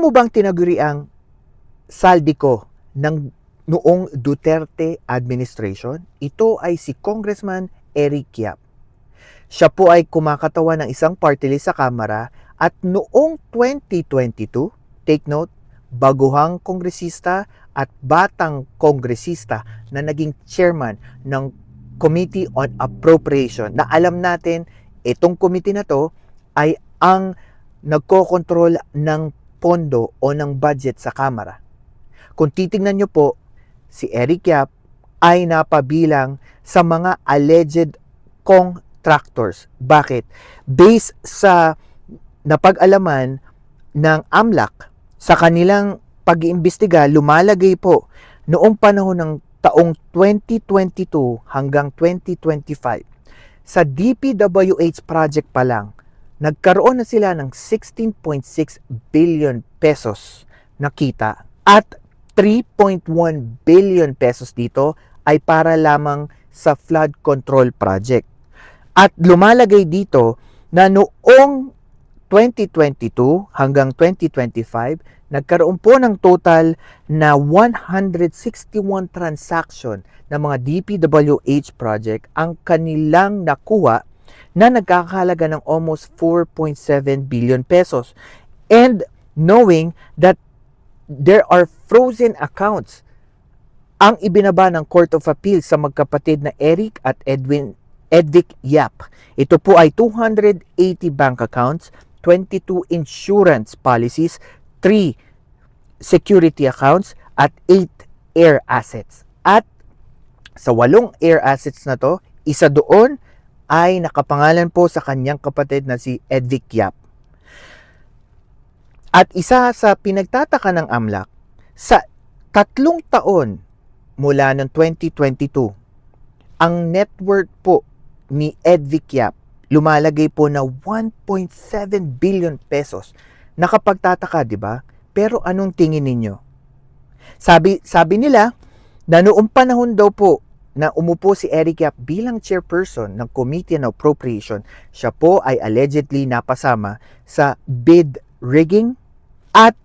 Alam mo bang tinaguri ang Saldico ng noong Duterte administration? Ito ay si Congressman Eric Yap. Siya po ay kumakatawan ng isang party list sa Kamara at noong 2022, take note, baguhang kongresista at batang kongresista na naging chairman ng Committee on Appropriation na alam natin itong committee na to ay ang nagkokontrol ng pondo o ng budget sa Kamara. Kung titingnan nyo po, si Eric Yap ay napabilang sa mga alleged contractors. Bakit? Based sa napag-alaman ng AMLAC sa kanilang pag-iimbestiga, lumalagay po noong panahon ng taong 2022 hanggang 2025. Sa DPWH project pa lang, nagkaroon na sila ng 16.6 billion pesos na kita at 3.1 billion pesos dito ay para lamang sa flood control project. At lumalagay dito na noong 2022 hanggang 2025, nagkaroon po ng total na 161 transaction ng mga DPWH project ang kanilang nakuha na nagkakahalaga ng almost 4.7 billion pesos. And knowing that there are frozen accounts ang ibinaba ng Court of Appeal sa magkapatid na Eric at Edvic Yap. Ito po ay 280 bank accounts, 22 insurance policies, 3 security accounts, at 8 air assets. At sa 8 air assets na to, isa doon ay nakapangalan po sa kanyang kapatid na si Edvic Yap. At isa sa pinagtataka ng AMLAC, sa 3 taon mula ng 2022, ang net worth po ni Edvic Yap lumalagay po na 1.7 billion pesos. Nakapagtataka, di ba? Pero anong tingin ninyo? Sabi nila na noong panahon daw po na umupo si Eric Yap bilang chairperson ng Committee on Appropriation, siya po ay allegedly napasama sa bid rigging at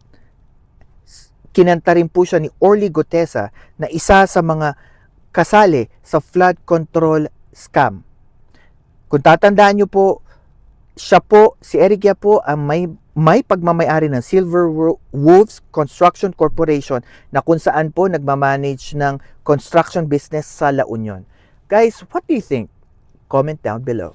kinanta rin po siya ni Orly Gutesa na isa sa mga kasali sa flood control scam. Kung tatandaan nyo po, siya po, si Eric Yap po ang may pagmamayari ng Silver Wolves Construction Corporation na kung saan po nagmamanage ng construction business sa La Union. Guys, what do you think? Comment down below.